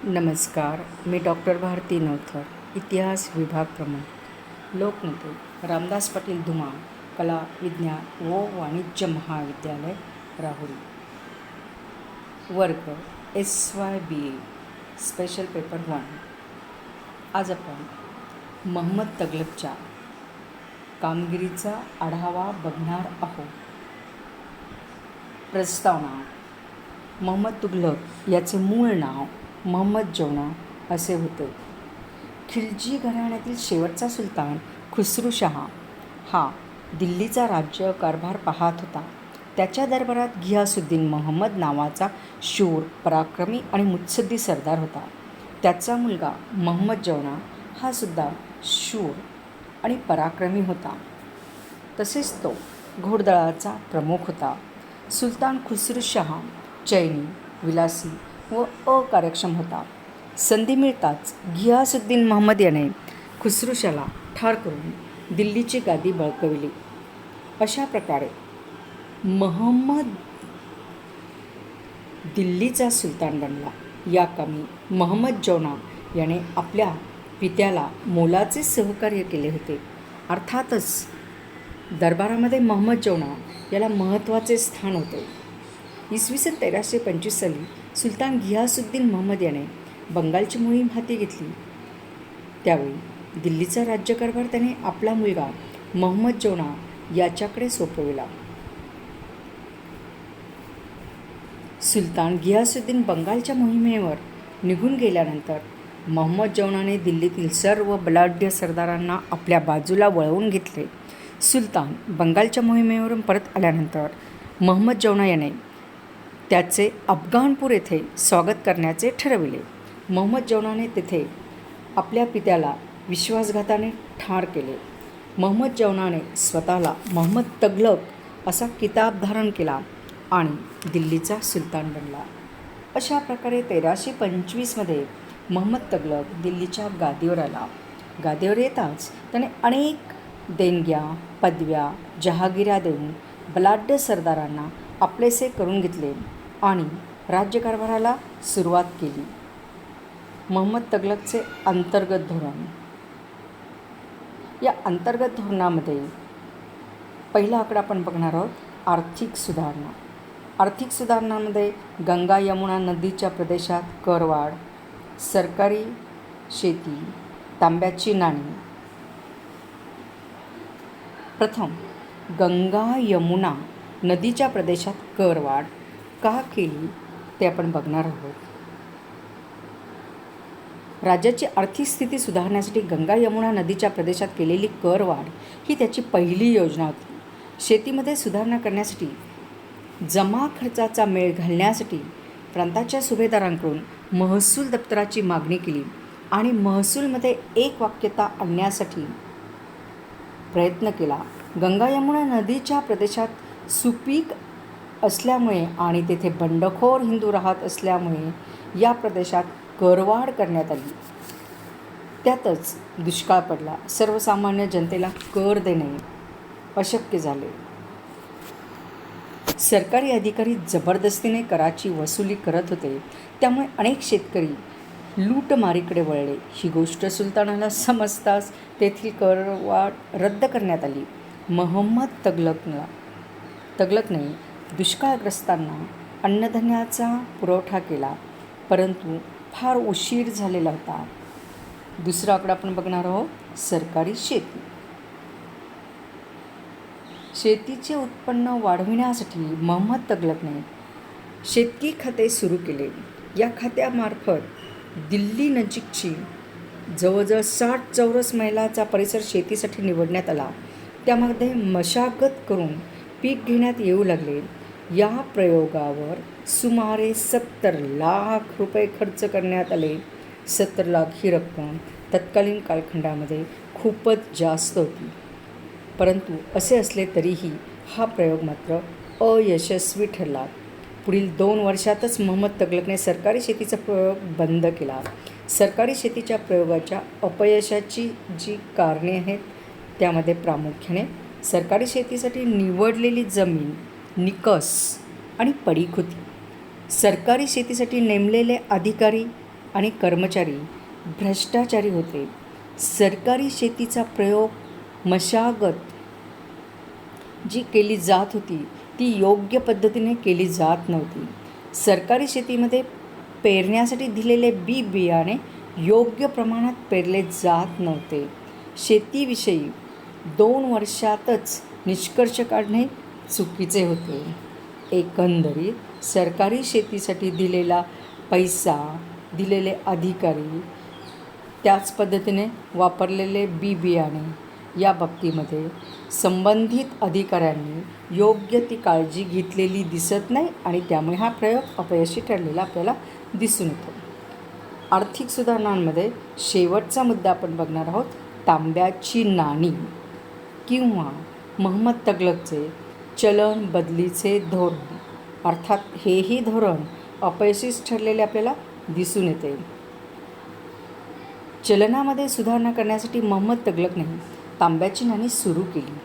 नमस्कार. मी डॉक्टर भारती नवथर, इतिहास विभाग प्रमुख, लोकनेते रामदास पाटील धुमाळ, कला विज्ञान व वाणिज्य महाविद्यालय, राहुरी. वर्ग SYBA स्पेशल पेपर 1. आज आपण महम्मद तगलकच्या कामगिरीचा आढावा बघणार आहोत. प्रस्तावना. महम्मद तुघलक याचे मूळ नाव महम्मद जौना असे होते. खिलजी घराण्यातील शेवटचा सुलतान खुसरू शाह हा दिल्लीचा राज्य कारभार पाहत होता. त्याच्या दरबारात घियासुद्दीन महम्मद नावाचा शूर, पराक्रमी आणि मुत्सद्दी सरदार होता. त्याचा मुलगा महम्मद जौना हा सुद्धा शूर आणि पराक्रमी होता. तसेच तो घोडदळाचा प्रमुख होता. सुलतान खुसरू शाह चैनी, विलासी व अकार्यक्षम होता. संधी मिळताच घियासुद्दीन महम्मद याने खुसरूशाला ठार करून दिल्लीची गादी बळकावली. अशा प्रकारे महम्मद दिल्लीचा सुलतान बनला. या कामी महम्मद जौना याने आपल्या पित्याला मोलाचे सहकार्य केले होते. अर्थातच दरबारामध्ये महम्मद जौना याला महत्त्वाचे स्थान होते. इसवी सन 1325 साली सुलतान घियासुद्दीन महम्मद याने बंगालची मोहीम हाती घेतली. त्यावेळी दिल्लीचा राज्यकारभार त्याने आपला मुलगा महम्मद जौना याच्याकडे सोपविला. सुलतान घियासुद्दीन बंगालच्या मोहिमेवर निघून गेल्यानंतर महम्मद जौनाने दिल्लीतील सर्व बलाढ्य सरदारांना आपल्या बाजूला वळवून घेतले. सुलतान बंगालच्या मोहिमेवरून परत आल्यानंतर महम्मद जौना याने त्याचे अफगाणपूर येथे स्वागत करण्याचे ठरविले. महम्मद जौनाने तेथे आपल्या पित्याला विश्वासघाताने ठार केले. महम्मद जौनाने स्वतःला महम्मद तगलक असा किताब धारण केला आणि दिल्लीचा सुलतान बनला. अशा प्रकारे 1325 महम्मद तगलक दिल्लीच्या गादीवर आला. गादीवर येताच त्याने अनेक देणग्या, पदव्या, जहागिऱ्या देऊन बलाढ्य सरदारांना आपलेसे करून घेतले आणि राज्यकारभाराला सुरुवात केली. महम्मद तगलकचे अंतर्गत धोरण. या अंतर्गत धोरणामध्ये पहिला आकडा आपण बघणार आहोत आर्थिक सुधारणा. आर्थिक सुधारणांमध्ये गंगा यमुना नदीच्या प्रदेशात करवाढ, सरकारी शेती, तांब्याची नाणी. प्रथम, गंगा यमुना नदीच्या प्रदेशात करवाढ का केली ते आपण बघणार आहोत. राज्याची आर्थिक स्थिती सुधारण्यासाठी गंगा यमुना नदीच्या प्रदेशात केलेली करवाढ ही त्याची पहिली योजना होती. शेतीमध्ये सुधारणा करण्यासाठी जमा खर्चाचा मेळ घालण्यासाठी प्रांताच्या सुभेदारांकडून महसूल दप्तराची मागणी केली आणि महसूलमध्ये एकवाक्यता आणण्यासाठी प्रयत्न केला. गंगा यमुना नदीच्या प्रदेशात सुपीक असल्यामुळे आणि तेथे बंडखोर हिंदू राहत असल्यामुळे या प्रदेशात करवाढ करण्यात आली. त्यातच दुष्काळ पडला. सर्वसामान्य जनतेला कर देणे अशक्य झाले. सरकारी अधिकारी जबरदस्तीने कराची वसुली करत होते. त्यामुळे अनेक शेतकरी लूटमारीकडे वळले. ही गोष्ट सुलतानाला समजताच तेथील करवाढ रद्द करण्यात आली. महम्मद तगलकने दुष्काळग्रस्तांना अन्नधान्याचा पुरवठा केला, परंतु फार उशीर झालेला होता. दुसरा आकडा आपण बघणार आहोत सरकारी शेती. शेतीचे उत्पन्न वाढविण्यासाठी महम्मद तगलकने शेतकी खाते सुरू केले. या खात्यामार्फत दिल्ली नजीकची जवळजवळ 60 चौरस मैलाचा परिसर शेतीसाठी निवडण्यात आला. त्यामध्ये मशागत करून पीक घेण्यात येऊ लागले. या प्रयोगावर सुमारे 70 लाख रुपये खर्च करण्यात आले. 70 लाख ही रक्कम तत्कालीन कालखंडामध्ये खूपच जास्त होती. परंतु असे असले तरीही हा प्रयोग मात्र अयशस्वी ठरला. पुढील 2 वर्षातच महम्मद तगलकने सरकारी शेतीचा प्रयोग बंद केला. सरकारी शेतीच्या प्रयोगाच्या अपयशाची जी कारणे आहेत त्यामध्ये प्रामुख्याने सरकारी शेतीसाठी निवडलेली जमीन निकस आणि पडीक होती. सरकारी शेतीसाठी नेमलेले अधिकारी आणि कर्मचारी भ्रष्टाचारी होते. सरकारी शेतीचा प्रयोग मशागत जी केली जात होती ती योग्य पद्धतीने केली जात नव्हती. सरकारी शेतीमध्ये पेरण्यासाठी दिलेले बियाणे योग्य प्रमाणात पेरले जात नव्हते. शेतीविषयी 2 वर्षातच निष्कर्ष काढणे चुकीचे होते. एकंदरीत सरकारी शेतीसाठी दिलेला पैसा, दिलेले अधिकारी, त्याच पद्धतीने वापरलेले बियाणे या बाबतीमध्ये संबंधित अधिकाऱ्यांनी योग्य ती काळजी घेतलेली दिसत नाही आणि त्यामुळे हा प्रयोग अपयशी ठरलेला आपल्याला दिसून येतो. आर्थिक सुधारणांमध्ये शेवटचा मुद्दा आपण बघणार आहोत, तांब्याची नाणी किंवा महम्मद तगलकचे चलन बदलीचे धोरण. अर्थात हेही धोरण अपयशीच ठरलेले आपल्याला दिसून येते. चलनामध्ये सुधारणा करण्यासाठी महम्मद तगलकने तांब्याची नाणी सुरू केली.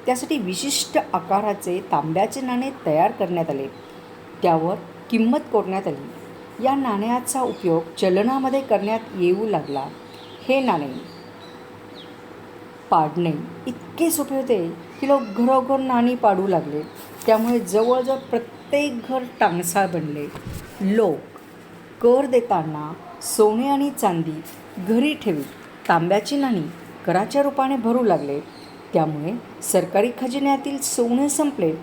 त्यासाठी विशिष्ट आकाराचे तांब्याचे नाणे तयार करण्यात आले. त्यावर किंमत कोरण्यात आली. या नाण्याचा उपयोग चलनामध्ये करण्यात येऊ लागला. हे नाणे पाडणे इतके सोपे होते की लोक घरोघर नाणी पाडू लागले. त्यामुळे जवळजवळ प्रत्येक घर टांगसाळ बनले. लोक कर देताना सोने आणि चांदी घरी ठेवी तांब्याची नाणी कराच्या रूपाने भरू लागले. त्यामुळे सरकारी खजिन्यातील सोने संपले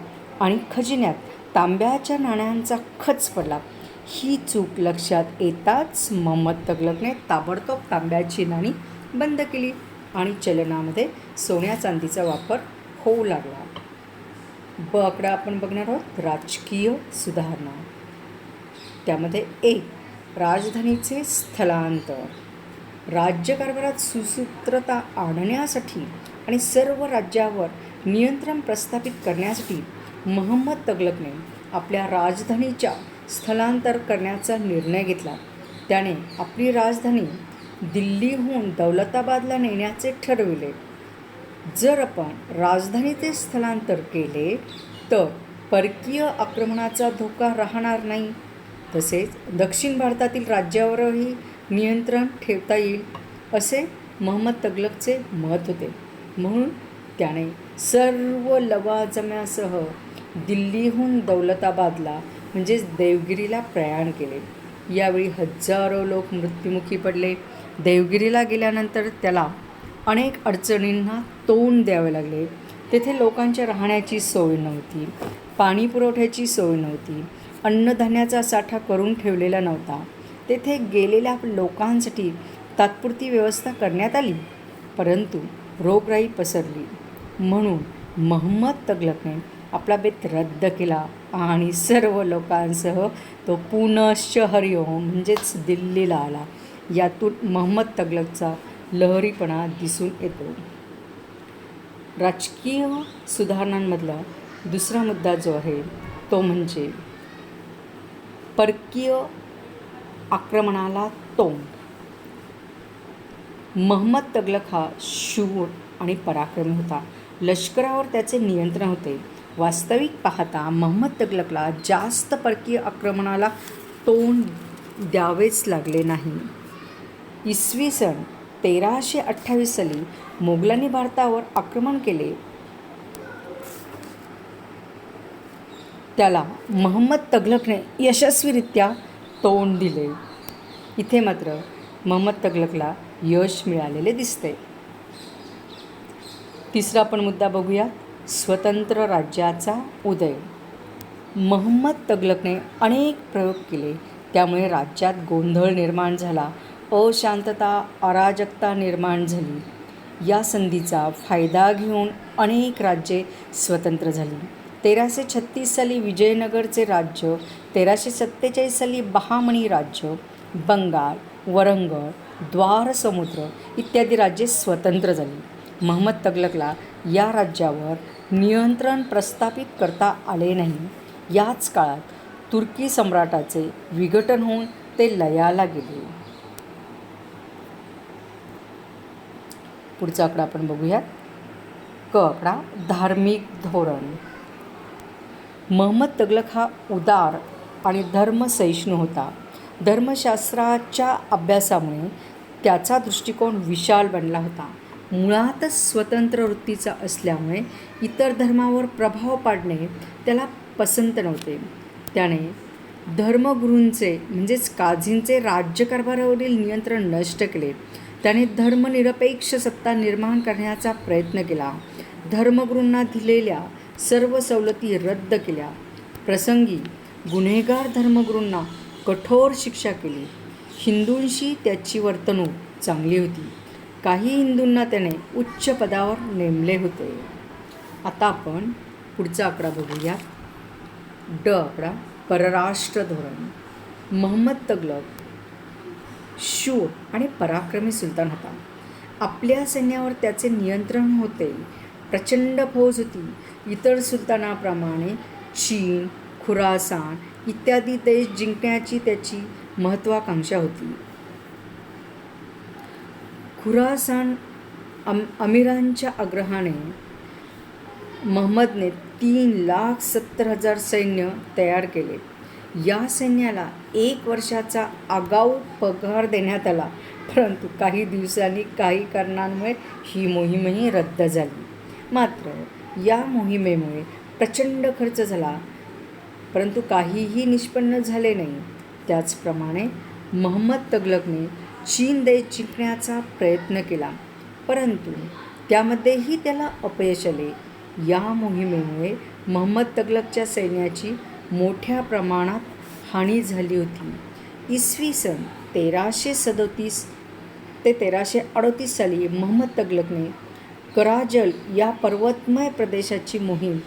आणि खजिन्यात तांब्याच्या नाण्यांचा खच पडला. ही चूक लक्षात येताच महम्मद तगलकने ताबडतोब तांब्याची नाणी बंद केली आणि चलनामध्ये सोन्या चांदीचा वापर होऊ लागला. ब आकडा आपण बघणार आहोत, राजकीय सुधारणा. त्यामध्ये 1. राजधानीचे स्थलांतर. राज्यकारभारात सुसूत्रता आणण्यासाठी आणि सर्व राज्यावर नियंत्रण प्रस्थापित करण्यासाठी महम्मद तगलकने आपल्या राजधानीच्या स्थलांतर करण्याचा निर्णय घेतला. त्याने आपली राजधानी दिल्लीहून दौलताबादला नेण्याचे ठरविले. जर आपण राजधानीचे स्थलांतर केले तर परकीय आक्रमणाचा धोका राहणार नाही. तसेच दक्षिण भारतातील राज्यावरही नियंत्रण ठेवता येईल असे महम्मद तगलकचे मत होते. म्हणून त्याने सर्व लवाजम्यासह दिल्लीहून दौलताबादला म्हणजेच देवगिरीला प्रयाण केले. यावेळी हजारो लोक मृत्युमुखी पडले. देवगिरीला गेल्यानंतर त्याला अनेक अडचणींना तोंड द्यावे लागले. तेथे लोकांच्या राहण्याची सोय नव्हती, पाणी पुरवठ्याची सोय नव्हती, अन्नधान्याचा साठा करून ठेवलेला नव्हता. तेथे गेलेल्या लोकांसाठी तात्पुरती व्यवस्था करण्यात आली, परंतु रोगराई पसरली. म्हणून महम्मद तगलकने आपला बेत रद्द केला आणि सर्व लोकांसह तो पुनश्च हरिओम म्हणजेच दिल्लीला आला. यातून महम्मद तगलकचा लहरीपणा दिसून येतो. राजकीय सुधारणांमधला दुसरा मुद्दा जो आहे तो म्हणजे परकीय आक्रमणाला तोंड. महम्मद तगलक हा शूर आणि पराक्रमी होता. लष्करावर त्याचे नियंत्रण होते. वास्तविक पाहता महम्मद तगलकला जास्त परकीय आक्रमणाला तोंड द्यावेच लागले नाही. इसवी सन 1328 साली मोगलांनी भारतावर आक्रमण केले. त्याला महम्मद तगलकने यशस्वीरित्या तोंड दिले. इथे मात्र महम्मद तगलकला यश मिळालेले दिसते. तिसरा आपण मुद्दा बघूया, स्वतंत्र राज्याचा उदय. महम्मद तगलकने अनेक प्रयोग केले. त्यामुळे राज्यात गोंधळ निर्माण झाला, अशांतता, अराजकता निर्माण झाली. या संधीचा फायदा घेऊन अनेक राज्ये स्वतंत्र झाली. 1336 साली विजयनगरचे राज्य, 1347 साली बहामनी राज्य, बंगाल, वरंगळ, द्वारसमुद्र इत्यादी राज्ये स्वतंत्र झाली. महम्मद तगलकला या राज्यावर नियंत्रण प्रस्थापित करता आले नाही. याच काळात तुर्की सम्राटाचे विघटन होऊन ते लयाला गेले. पुढचा आकडा आपण बघूयात, क आकडा, धार्मिक धोरण. महम्मद तगलक हा उदार आणि धर्मसहिष्णू होता. धर्मशास्त्राच्या अभ्यासामुळे त्याचा दृष्टिकोन विशाल बनला होता. मुळातच स्वतंत्र वृत्तीचा असल्यामुळे इतर धर्मावर प्रभाव पाडणे त्याला पसंत नव्हते. त्याने धर्मगुरूंचे म्हणजेच काझींचे राज्यकारभारावरील नियंत्रण नष्ट केले. त्याने धर्मनिरपेक्ष सत्ता निर्माण करण्याचा प्रयत्न केला. धर्मगुरूंना दिलेल्या सर्व सवलती रद्द केल्या. प्रसंगी गुन्हेगार धर्मगुरूंना कठोर शिक्षा केली. हिंदूंशी त्याची वर्तणूक चांगली होती. काही हिंदूंना त्याने उच्च पदावर नेमले होते. आता आपण पुढचा आकडा बघूया. आकडा परराष्ट्र धोरण. महम्मद तगलक शूर आणि पराक्रमी सुलतान होता. आपल्या सैन्यावर त्याचे नियंत्रण होते. प्रचंड फौज होती. इतर सुलतानाप्रमाणे चीन, खुरासान इत्यादी देश जिंकण्याची त्याची महत्त्वाकांक्षा होती. खुरासान अमीरांच्या आग्रहाने महम्मदने 3,70,000 सैन्य तयार केले. या सैन्याला 1 वर्षाचा आगाऊ पगार देण्यात आला, परंतु काही दिवसांनी काही कारणांमुळे ही मोहीमही रद्द झाली. मात्र या मोहिमेमुळे प्रचंड खर्च झाला, परंतु काहीही निष्पन्न झाले नाही. त्याचप्रमाणे महम्मद तगलकने चीन देश जिंकण्याचा प्रयत्न केला, परंतु त्यामध्येही त्याला अपयश आले. या मोहिमेमुळे महम्मद तगलकच्या सैन्याची मोठ्या प्रमाणात हानी झाली होती. इसवी सन 1337 ते 1338 साली महम्मद तगलकने कराजल या पर्वतमय प्रदेशाची मोहीम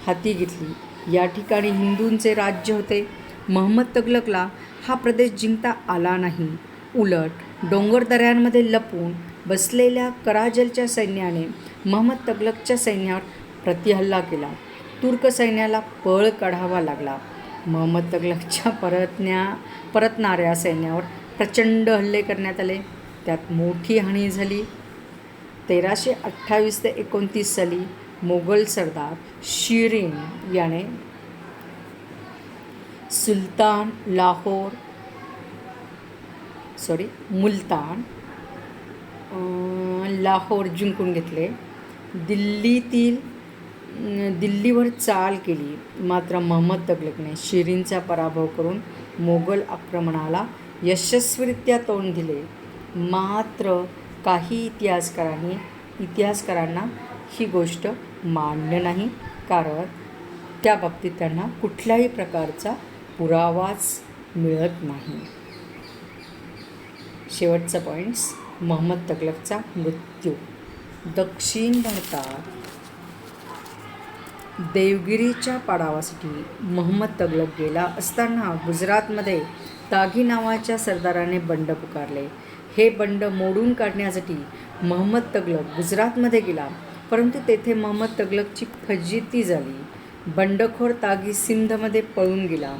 हाती घेतली. या ठिकाणी हिंदूंचे राज्य होते. महम्मद तगलकला हा प्रदेश जिंकता आला नाही. उलट डोंगरदऱ्यांमध्ये लपून बसलेल्या कराजलच्या सैन्याने महम्मद तगलकच्या सैन्यावर प्रतिहल्ला केला. तुर्क सैन्याला पळ काढावा लागला. महम्मद तगलकच्या परतणाऱ्या सैन्यावर प्रचंड हल्ले करण्यात आले. त्यात मोठी हानी झाली. 1328 ते 29 साली मोगल सरदार शिरीन याने मुलतान लाहोर जिंकून घेतले. दिल्लीवर चाल केली. मात्र महम्मद तगलकने शिरीनचा पराभव करून मोगल आक्रमणाला यशस्वीरित्या तोंड दिले. मात्र काही इतिहासकारांना ही गोष्ट मान्य नाही, कारण त्या बाबतीत त्यांना कुठल्याही प्रकारचा पुरावाच मिळत नाही. शेवटचा पॉईंट्स. महम्मद तगलकचा मृत्यू. दक्षिण भारतात देवगिरीच्या पाडावासाठी महम्मद तगलक गेला असताना गुजरातमध्ये तागी नावाच्या सरदाराने बंड पुकारले. हे बंड मोडून काढण्यासाठी महम्मद तगलक गुजरातमध्ये गेला, परंतु तेथे महम्मद तगलकची फजिती झाली. बंडखोर तागी सिंधमध्ये पळून गेला,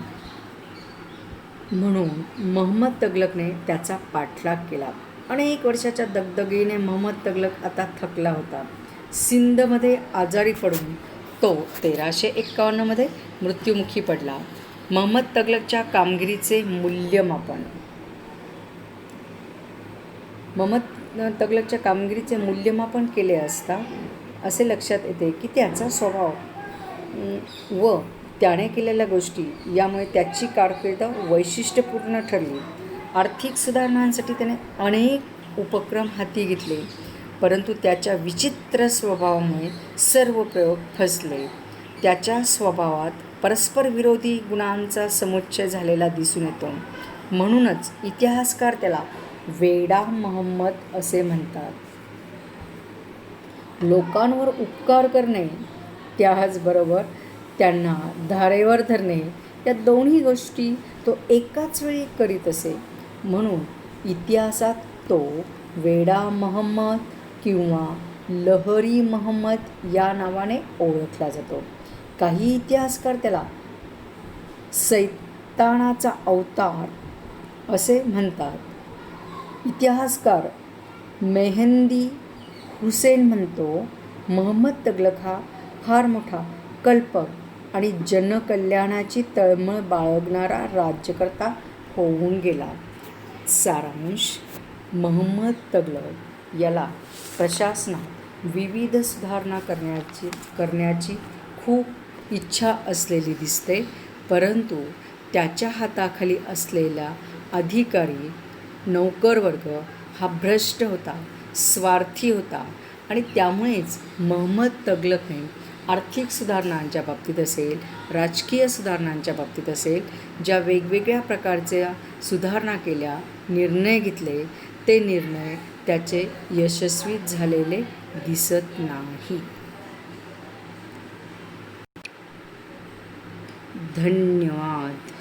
म्हणून महम्मद तगलकने त्याचा पाठलाग केला. अनेक वर्षाच्या दगदगीने महम्मद तगलक आता थकला होता. सिंधमध्ये आजारी पडून तो 1351 मृत्युमुखी पडला. महम्मद तगलकच्या कामगिरीचे मूल्यमापन केले असता असे लक्षात येते की त्याचा स्वभाव व त्याने केलेल्या गोष्टी यामुळे त्याची कारकीर्द वैशिष्ट्यपूर्ण ठरली. आर्थिक सुधारणांसाठी त्याने अनेक उपक्रम हाती घेतले, परंतु त्याच्या विचित्र स्वभावामुळे सर्व प्रयोग फसले. त्याच्या स्वभावात परस्पर विरोधी गुणांचा समुच्चय झालेला दिसून येतो. म्हणूनच इतिहासकार त्याला वेडा महम्मद असे म्हणतात. लोकांवर उपकार करणे त्याचबरोबर त्यांना धारेवर धरणे या दोन्ही गोष्टी तो एकाच वेळी करीत असे. म्हणून इतिहासात तो वेडा महम्मद किंवा लहरी महम्मद या नावाने ओळखला जातो. काही इतिहासकार त्याला सैतानाचा अवतार असे म्हणतात. इतिहासकार मेहंदी हुसेन म्हणतो, महम्मद तगलक हा फार मोठा कल्पक आणि जनकल्याणाची तळमळ बाळगणारा राज्यकर्ता होऊन गेला. सारांश: महंमद तगलक याला प्रशासनात विविध सुधारणा करण्याची खूप इच्छा असलेली दिसते, परंतु त्याच्या हाताखाली असलेला अधिकारी नौकरवर्ग हा भ्रष्ट होता, स्वार्थी होता आणि त्यामुळेच महंमद तगलकने आर्थिक सुधारणांच्या बाबतीत असेल, राजकीय सुधारणांच्या बाबतीत असेल, ज्या वेगवेगळ्या प्रकारच्या सुधारणा केल्या, निर्णय घेतले, ते निर्णय त्याचे यशस्वी झालेले दिसत नाही. धन्यवाद.